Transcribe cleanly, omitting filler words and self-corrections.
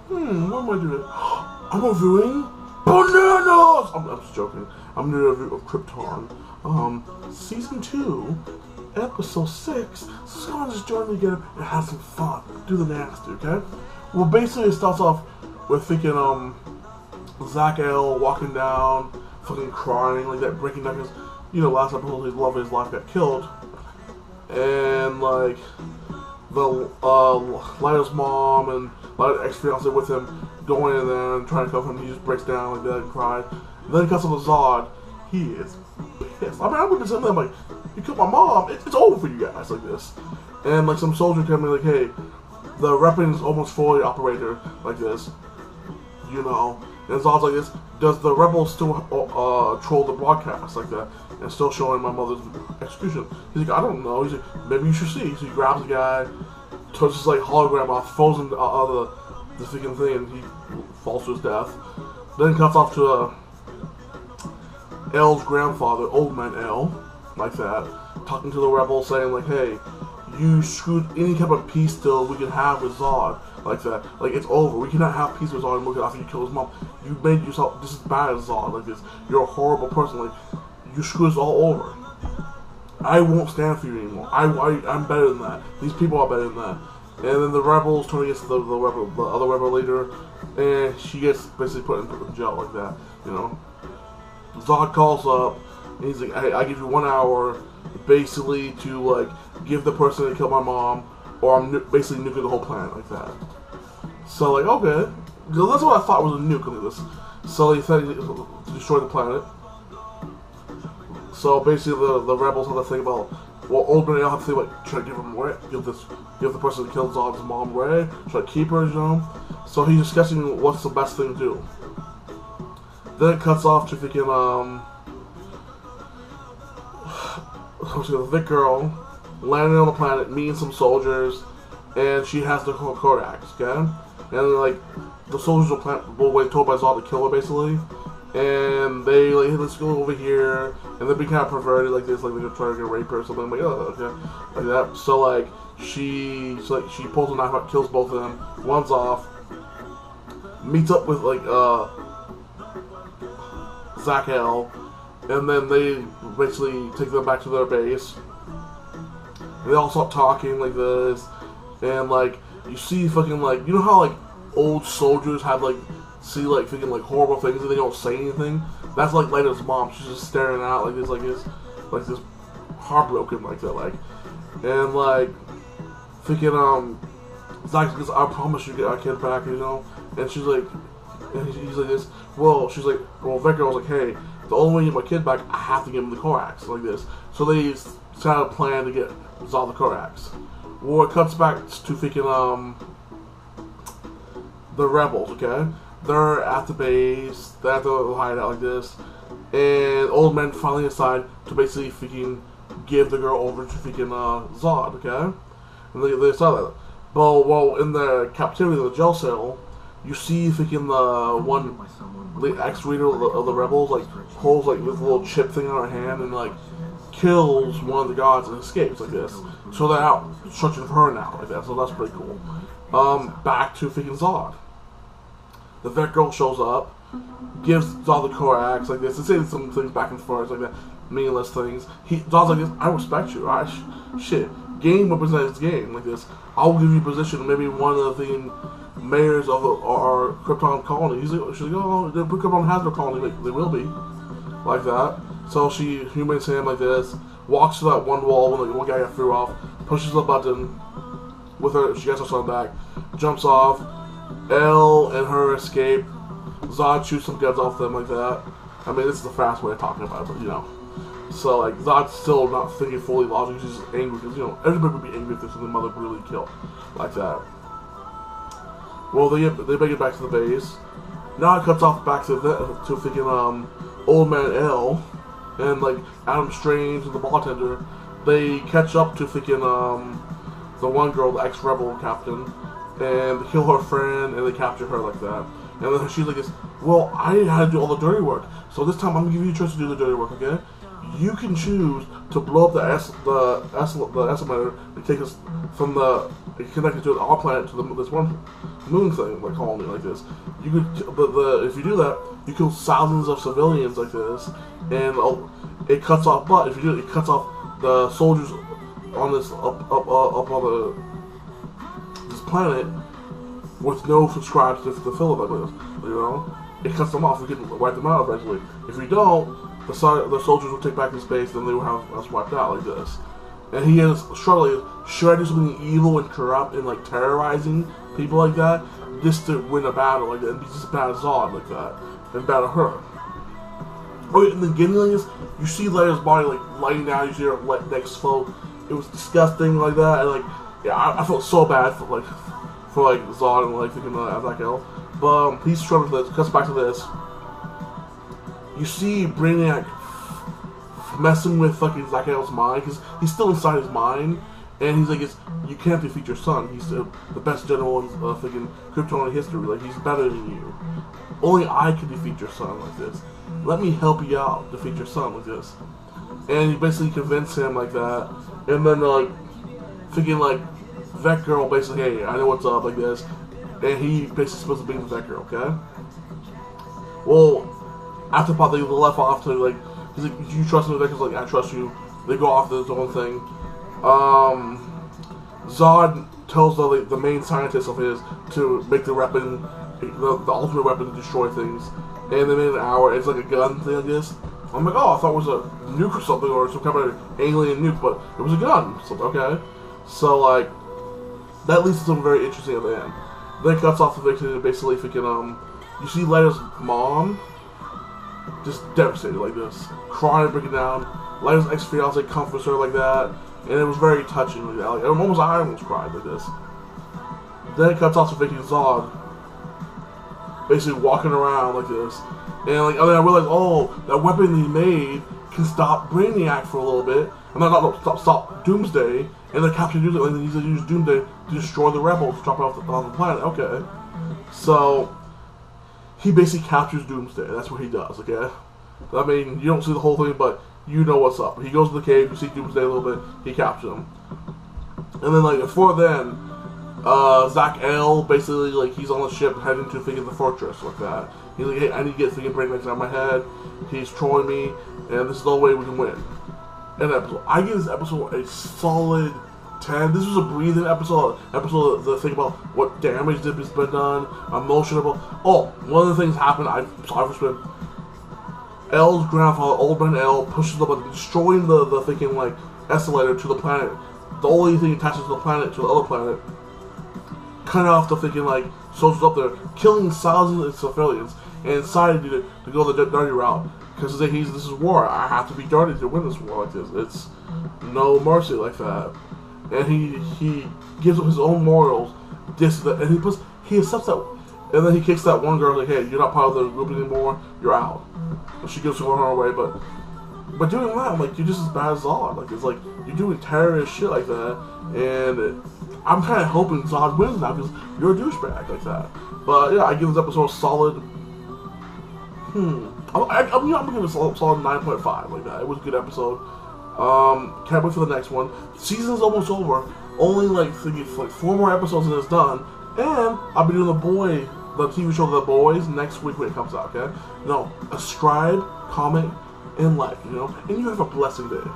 what am I doing? I'm reviewing bananas! I'm just joking. I'm doing a review of Krypton. Season 2, Episode 6. So come on, just join me together and have some fun. Do the nasty, okay? Well, basically it starts off with thinking, Zach L. walking down, fucking crying like that, breaking down his, last episode his love of his life got killed. And, like, Lila's mom and Lila's ex-fiance with him going in there and trying to comfort him. He just breaks down like that and cries. And then he cuts on the Zod. He is pissed. I mean, I would have been there like, you killed my mom. It's over for you guys like this. And like some soldier tell me like, hey, the weapon's almost fully operator like this. And Zod's like this. Does the rebels still troll the broadcast like that and still showing my mother's execution? He's like, I don't know. He's like, maybe you should see. So he grabs the guy, touches his like hologram off, throws him the freaking thing, and he falls to his death. Then cuts off to L's grandfather, Old Man L, like that, talking to the rebels, saying like, hey, you screwed any type of peace deal we can have with Zod, like that. Like, it's over. We cannot have peace with Zod and look after you kill his mom. You made yourself just as bad as Zod, like this. You're a horrible person. Like, you screw us all over. I won't stand for you anymore. I'm better than that. These people are better than that. And then the rebels turn against the other rebel leader, and she gets basically put in jail like that. Zod calls up, and he's like, hey, I give you 1 hour, basically to like give the person that killed my mom, or I'm basically nuking the whole planet like that. So like, okay, because that's what I thought was a nuke of this. So he said to destroy the planet. So basically, the rebels have to think about. Well, Old Man have to think about, should I give him away? Give the person that killed Zod's mom away? Should I keep her? So he's discussing what's the best thing to do. Then it cuts off to freaking the Vic girl landing on the planet, meeting some soldiers, and she has the Korax, okay? And then, like, the soldiers will wait told by Zod to kill her basically. And they like, hey, let's go over here, and they'll be kind of perverted like this, like they're trying to rape her or something. I'm like, oh, okay, like that. So like she pulls a knife out, kills both of them, runs off, meets up with like Zach L, and then they basically take them back to their base. And they all start talking like this, and like you see fucking like how like old soldiers have like. See like thinking like horrible things and they don't say anything. That's like Lena's mom. She's just staring out like this heartbroken like that and like thinking Zach goes, I promise you get our kid back, and she's like, and he's like this. Well, she's like, well, Vector was like, hey, the only way to get my kid back, I have to give him the Korax like this. So they set out a plan to get Zod the Korax. Well, it cuts back to thinking the rebels, okay. They're at the base, they have to hide out like this, and Old Man finally decide to basically freaking give the girl over to freaking Zod, okay? And they saw that. But well, in the captivity of the jail cell, you see freaking the ex-leader of the rebels like holds like this little chip thing on her hand and like kills one of the guards and escapes like this. So they're out searching for her now like that. So that's pretty cool. Back to freaking Zod. The Vet Girl shows up, gives Zod the Korax like this, and says some things back and forth like that, meaningless things. Zod's like this, I respect you, alright? Shit. Game represents game like this. I'll give you a position, maybe one of the mayors of our Krypton colony. She's like, oh, the Krypton has no colony, like, they will be. Like that. So she humans him like this, walks to that one wall when the one guy got threw off, pushes the button with her, she gets her son back, jumps off. L and her escape. Zod shoots some guns off them like that. I mean, this is the fast way of talking about it, but So, like, Zod's still not thinking fully logically. He's just angry because, everybody would be angry if their mother brutally killed. Like that. Well, they make it back to the base. Now it cuts off back to freaking, Old Man L. And, like, Adam Strange and the bartender. They catch up to freaking, the one girl, the ex-rebel captain. And they kill her friend, and they capture her like that. And then she's like this, well, I had to do all the dirty work. So this time I'm going to give you a chance to do the dirty work, okay? you can choose to blow up the estimator and take us from the connected to our planet to this one moon thing, like colony like this. You could, but if you do that, you kill thousands of civilians like this, and it cuts off. But if you do it, it cuts off the soldiers on this up on this planet with no subscribers to fill it like this. You know, it cuts them off. We can wipe them out eventually. If we don't, the soldiers will take back the space, and they will have us wiped out like this. And he is struggling. Should I do something evil and corrupt and like terrorizing people like that, just to win a battle like that, and be just bad as Zod like that, and battle her? Oh, and then Gimli, you see Leia's body like lying down. You see her neck float. It was disgusting like that, and like yeah, I felt so bad for Zod and like thinking Azakel. But he's struggling with this. Cuts back to this. You see Brainiac messing with fucking Zakel's mind because he's still inside his mind, and he's like, "You can't defeat your son. He's the best general in fucking Krypton history. Like he's better than you. Only I can defeat your son like this. Let me help you out, defeat your son like this." And he basically convinced him like that, and then like thinking like Vet Girl basically, "Hey, I know what's up," like this, and he basically supposed to be the Vet Girl, okay? Well, after Pop, they left off to like, he's like, "You trust me?" Vet Girl's like, "I trust you." They go off to his own thing. Zod tells the main scientist of his to make the weapon, the ultimate weapon to destroy things, and they made an hour. It's like a gun thing like this. I'm like, oh, I thought it was a nuke or something, or some kind of alien nuke, but it was a gun. So okay, so like that leads to something very interesting at the end. Then it cuts off the victim and basically freaking you see Leia's mom just devastated like this, crying, breaking down. Leia's ex-fiance comforts her like that, and it was very touching like that. Like I almost cried like this. Then it cuts off to Vicky Zod basically walking around like this, and like I realized, oh, that weapon he made can stop Brainiac for a little bit, and then stop Doomsday, and then capture Doomsday, and then he's gonna use Doomsday to destroy the rebels, drop it off on the planet. Okay, so he basically captures Doomsday. That's what he does. Okay, I mean you don't see the whole thing, but you know what's up. He goes to the cave, you see Doomsday a little bit, he captures him, and then like before then. Zach L basically like he's on the ship heading to the fortress like that. He's like, "Hey, I need to get Brainiac out of my head. He's trolling me, and this is the only way we can win." And I give this episode a solid 10. This was a breathing episode. The thing about what damage has been done, emotional. Oh, one of the things happened. I sorry for spin. L's grandfather, Old Man L, pushes the button, destroying the thinking like escalator to the planet. The only thing attaches to the planet to the other planet. Cut off the thinking like soldiers up there, killing thousands of civilians, and decided to go the dirty route because this is war. I have to be dirty to win this war like this. It's no mercy like that, and he gives up his own morals, and he accepts that, and then he kicks that one girl like, "Hey, you're not part of the group anymore. You're out." And she goes on her way, but doing that, I'm like, you're just as bad as Zod. Like it's like you're doing terrorist shit like that, and I'm kind of hoping Zod wins now because you're a douchebag like that. But yeah, I give this episode a solid. I'm gonna give it a solid 9.5 like that. It was a good episode. Can't wait for the next one. Season's almost over. Only like 4 more episodes and it's done. And I'll be doing the TV show The Boys next week when it comes out. Okay? No, subscribe, comment, and like. And you have a blessed day.